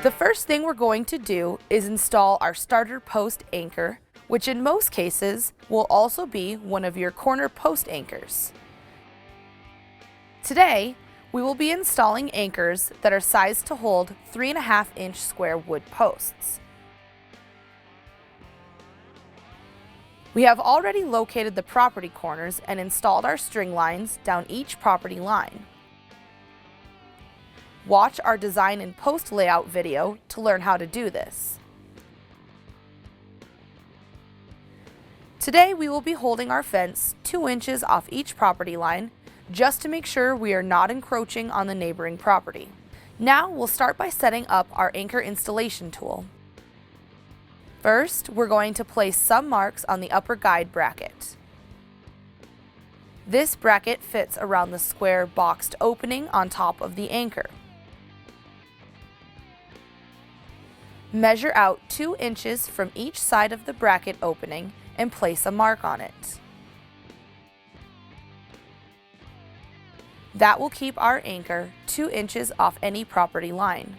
The first thing we're going to do is install our starter post anchor, which in most cases will also be one of your corner post anchors. Today, we will be installing anchors that are sized to hold 3.5-inch square wood posts. We have already located the property corners and installed our string lines down each property line. Watch our design and post layout video to learn how to do this. Today we will be holding our fence 2 inches off each property line just to make sure we are not encroaching on the neighboring property. Now we'll start by setting up our anchor installation tool. First, we're going to place some marks on the upper guide bracket. This bracket fits around the square boxed opening on top of the anchor. Measure out 2 inches from each side of the bracket opening and place a mark on it. That will keep our anchor 2 inches off any property line.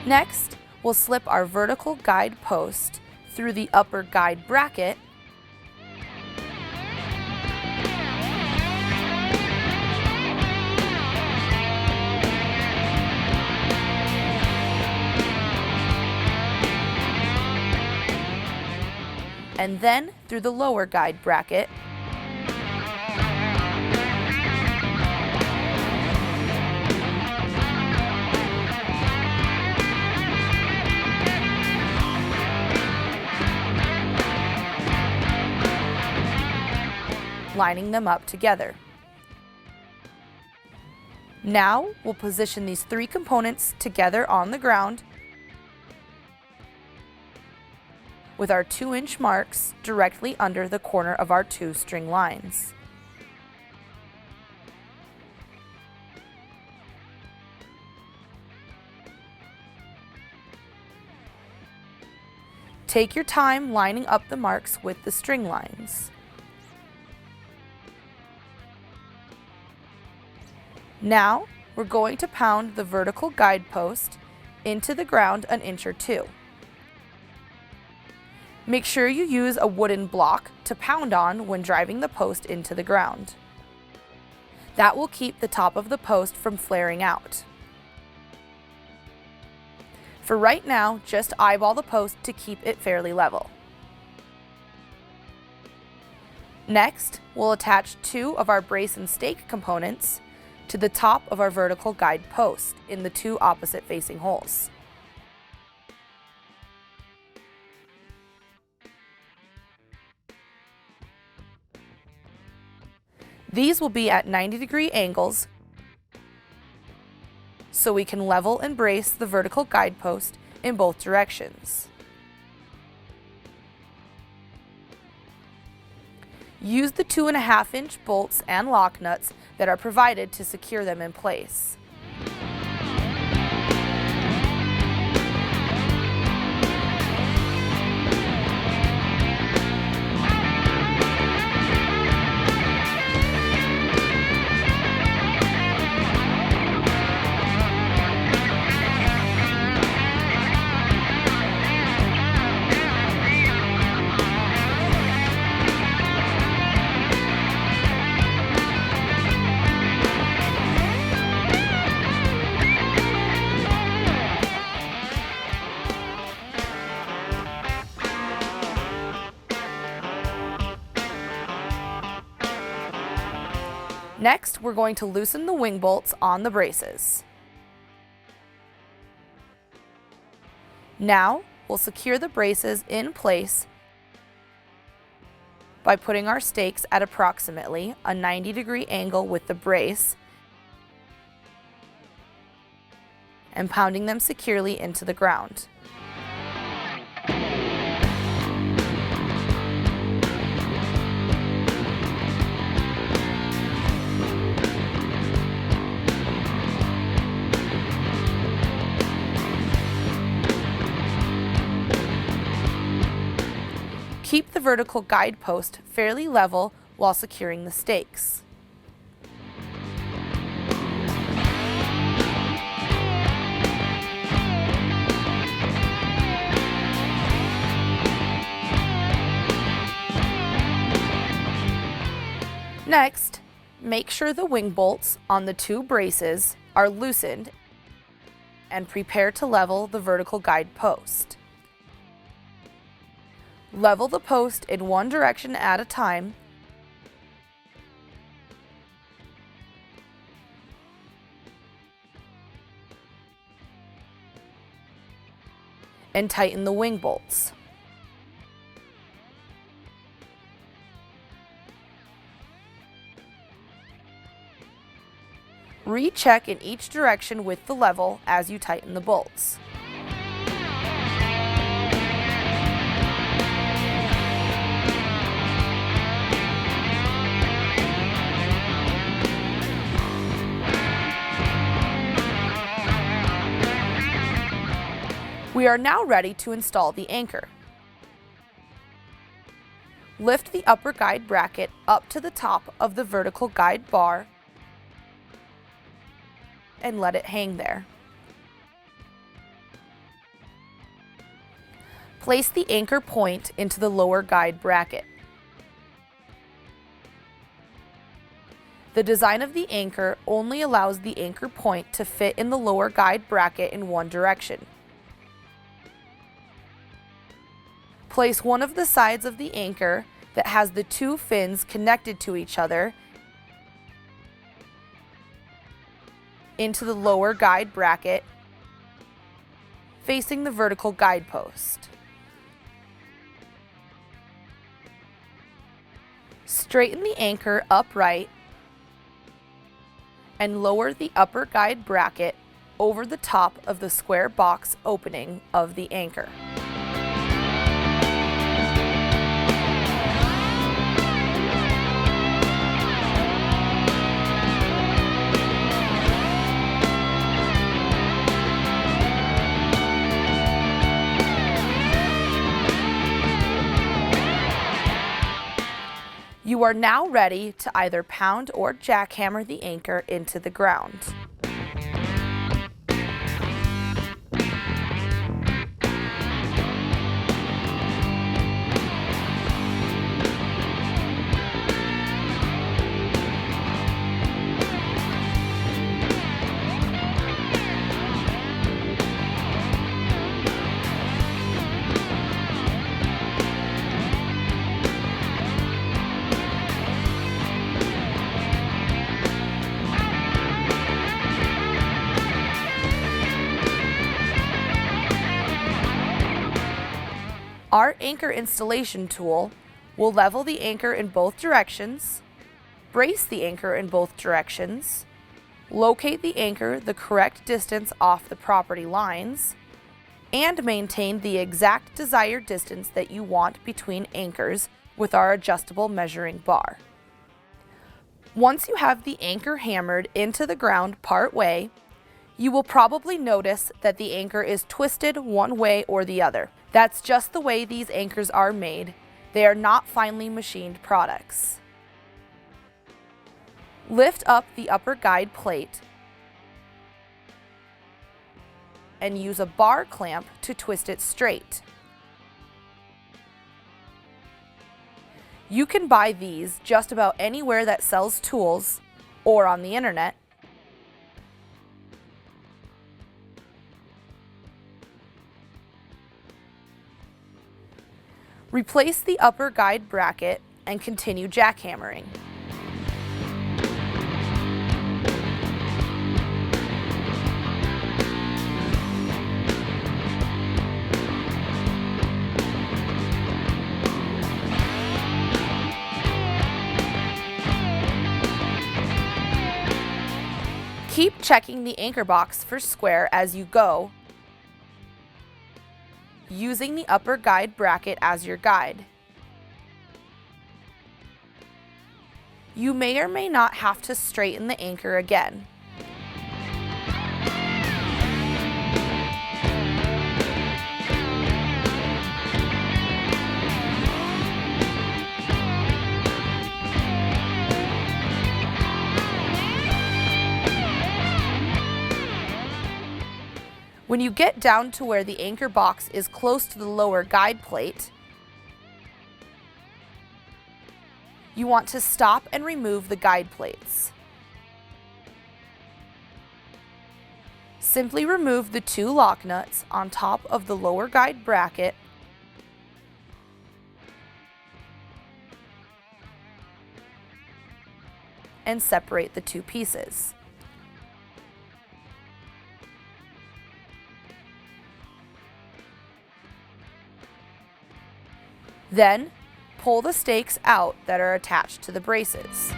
Next, we'll slip our vertical guide post through the upper guide bracket and then through the lower guide bracket. Lining them up together. Now we'll position these 3 components together on the ground with our 2-inch marks directly under the corner of our 2 string lines. Take your time lining up the marks with the string lines. Now, we're going to pound the vertical guide post into the ground an inch or 2. Make sure you use a wooden block to pound on when driving the post into the ground. That will keep the top of the post from flaring out. For right now, just eyeball the post to keep it fairly level. Next, we'll attach 2 of our brace and stake components to the top of our vertical guide post in the 2 opposite facing holes. These will be at 90-degree angles so we can level and brace the vertical guide post in both directions. Use the 2.5-inch bolts and lock nuts that are provided to secure them in place. Next, we're going to loosen the wing bolts on the braces. Now, we'll secure the braces in place by putting our stakes at approximately a 90-degree angle with the brace and pounding them securely into the ground. vertical guide post fairly level while securing the stakes. Next, make sure the wing bolts on the two braces are loosened and prepare to level the vertical guide post. Level the post in one direction at a time and tighten the wing bolts. Recheck in each direction with the level as you tighten the bolts. We are now ready to install the anchor. Lift the upper guide bracket up to the top of the vertical guide bar and let it hang there. Place the anchor point into the lower guide bracket. The design of the anchor only allows the anchor point to fit in the lower guide bracket in one direction. Place one of the sides of the anchor that has the two fins connected to each other into the lower guide bracket, facing the vertical guide post. Straighten the anchor upright and lower the upper guide bracket over the top of the square box opening of the anchor. You are now ready to either pound or jackhammer the anchor into the ground. Our anchor installation tool will level the anchor in both directions, brace the anchor in both directions, locate the anchor the correct distance off the property lines, and maintain the exact desired distance that you want between anchors with our adjustable measuring bar. Once you have the anchor hammered into the ground part way, you will probably notice that the anchor is twisted one way or the other. That's just the way these anchors are made. They are not finely machined products. Lift up the upper guide plate and use a bar clamp to twist it straight. You can buy these just about anywhere that sells tools or on the internet. Replace the upper guide bracket and continue jackhammering. Keep checking the anchor box for square as you go, using the upper guide bracket as your guide. You may or may not have to straighten the anchor again. When you get down to where the anchor box is close to the lower guide plate, you want to stop and remove the guide plates. Simply remove the 2 lock nuts on top of the lower guide bracket and separate the 2 pieces. Then, pull the stakes out that are attached to the braces.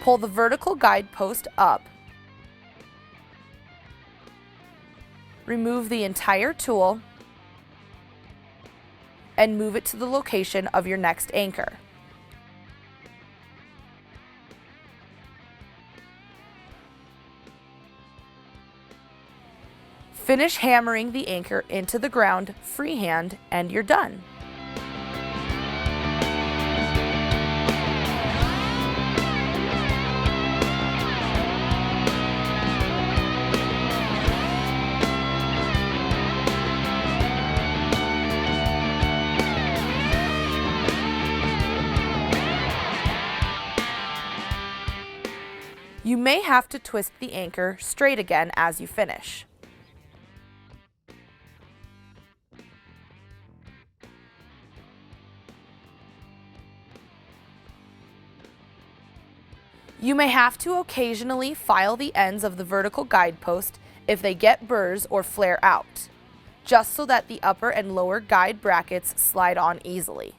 Pull the vertical guide post up. Remove the entire tool and move it to the location of your next anchor. Finish hammering the anchor into the ground freehand and you're done. You may have to twist the anchor straight again as you finish. You may have to occasionally file the ends of the vertical guide post if they get burrs or flare out, just so that the upper and lower guide brackets slide on easily.